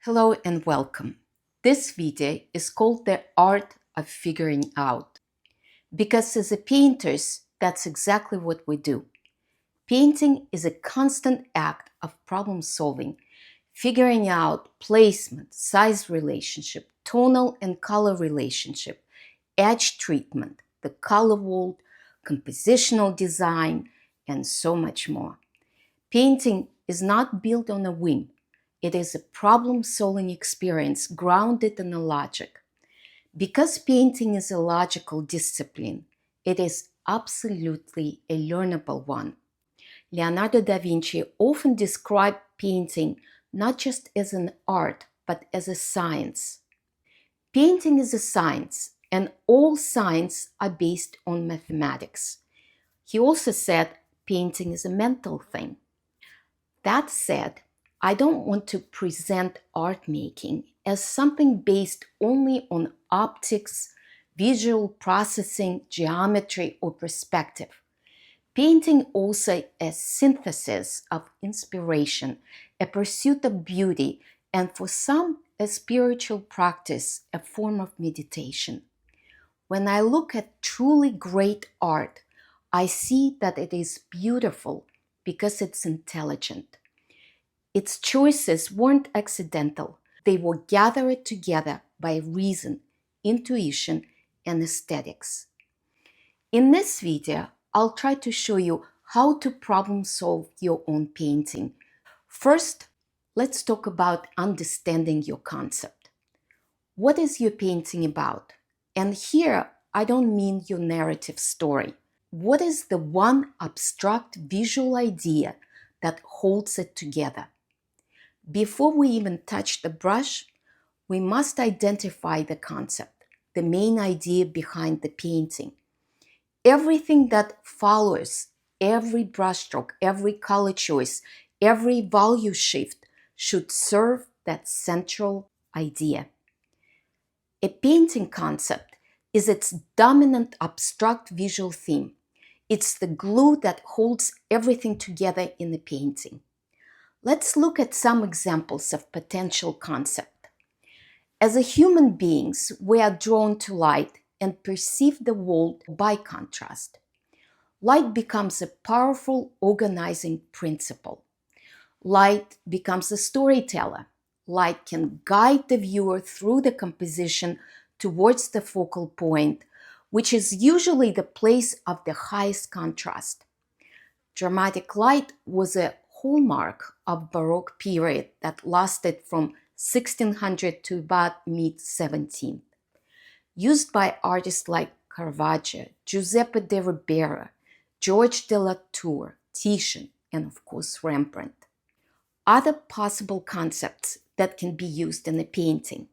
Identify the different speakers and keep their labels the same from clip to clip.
Speaker 1: Hello and welcome. This video is called The Art of Figuring Out because as a painters, that's exactly what we do. Painting is a constant act of problem solving, figuring out placement, size relationship, tonal and color relationship, edge treatment, the color world, compositional design, and so much more. Painting is not built on a whim. It is a problem-solving experience grounded in a logic. Because painting is a logical discipline, it is absolutely a learnable one. Leonardo da Vinci often described painting not just as an art, but as a science. Painting is a science, and all science are based on mathematics. He also said painting is a mental thing. That said, I don't want to present art making as something based only on optics, visual processing, geometry, or perspective. Painting also a synthesis of inspiration, a pursuit of beauty, and for some, a spiritual practice, a form of meditation. When I look at truly great art, I see that it is beautiful because it's intelligent. Its choices weren't accidental. They were gathered together by reason, intuition, and aesthetics. In this video, I'll try to show you how to problem solve your own painting. First, let's talk about understanding your concept. What is your painting about? And here, I don't mean your narrative story. What is the one abstract visual idea that holds it together? Before we even touch the brush, we must identify the concept, the main idea behind the painting. Everything that follows, every brushstroke, every color choice, every value shift should serve that central idea. A painting concept is its dominant abstract visual theme. It's the glue that holds everything together in the painting. Let's look at some examples of potential concept. As a human beings, we are drawn to light and perceive the world by contrast. Light becomes a powerful organizing principle. Light becomes a storyteller. Light can guide the viewer through the composition towards the focal point, which is usually the place of the highest contrast. Dramatic light was a hallmark of Baroque period that lasted from 1600 to about mid-17th. Used by artists like Caravaggio, Giuseppe de Ribera, George de la Tour, Titian, and of course Rembrandt. Other possible concepts that can be used in a painting: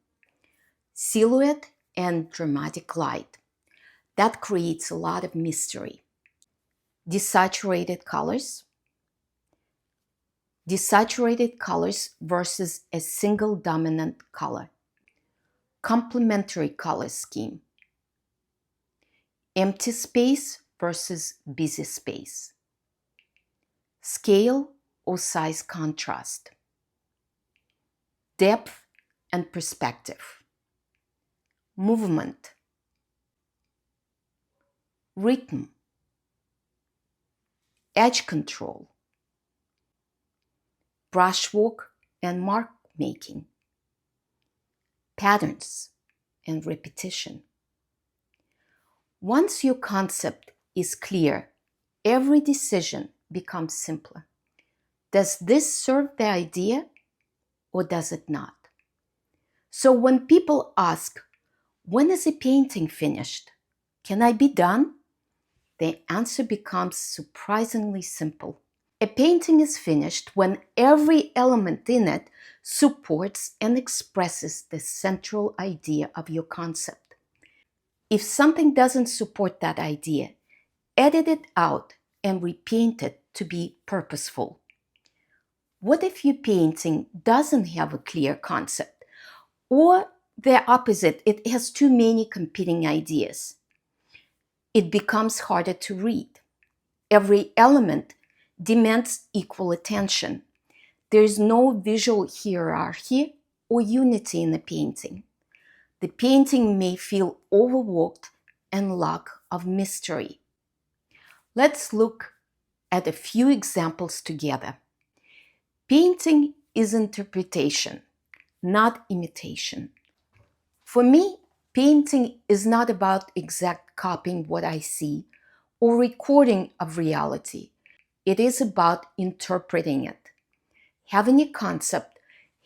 Speaker 1: silhouette and dramatic light. That creates a lot of mystery. Desaturated colors. Desaturated colors versus a single dominant color. Complementary color scheme. Empty space versus busy space. Scale or size contrast. Depth and perspective. Movement. Rhythm. Edge control. Brushwork and mark making. Patterns and repetition. Once your concept is clear, every decision becomes simpler. Does this serve the idea or does it not? So when people ask, when is a painting finished? Can I be done? The answer becomes surprisingly simple. A painting is finished when every element in it supports and expresses the central idea of your concept. If something doesn't support that idea, edit it out and repaint it to be purposeful. What if your painting doesn't have a clear concept? Or the opposite, it has too many competing ideas. It becomes harder to read. Every element demands equal attention. There is no visual hierarchy, or unity in a painting. The painting may feel overworked and lack of mystery. Let's look at a few examples together. Painting is interpretation, not imitation. For me, painting is not about exact copying what I see or recording of reality. It is about interpreting it. Having a concept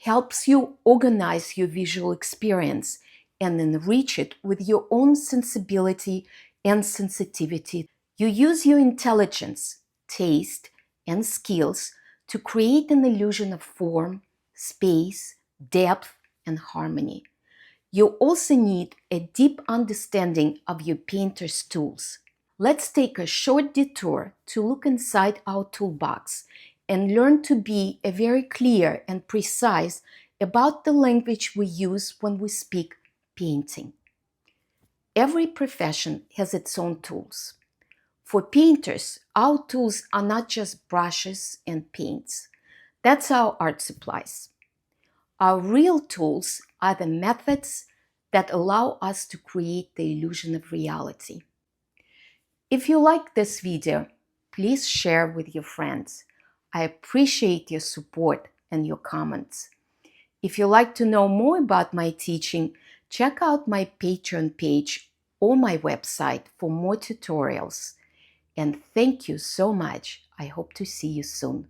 Speaker 1: helps you organize your visual experience and enrich it with your own sensibility and sensitivity. You use your intelligence, taste, and skills to create an illusion of form, space, depth, and harmony. You also need a deep understanding of your painter's tools. Let's take a short detour to look inside our toolbox and learn to be very clear and precise about the language we use when we speak painting. Every profession has its own tools. For painters, our tools are not just brushes and paints. That's our art supplies. Our real tools are the methods that allow us to create the illusion of reality. If you like this video, please share with your friends. I appreciate your support and your comments. If you'd like to know more about my teaching, check out my Patreon page or my website for more tutorials. And thank you so much. I hope to see you soon.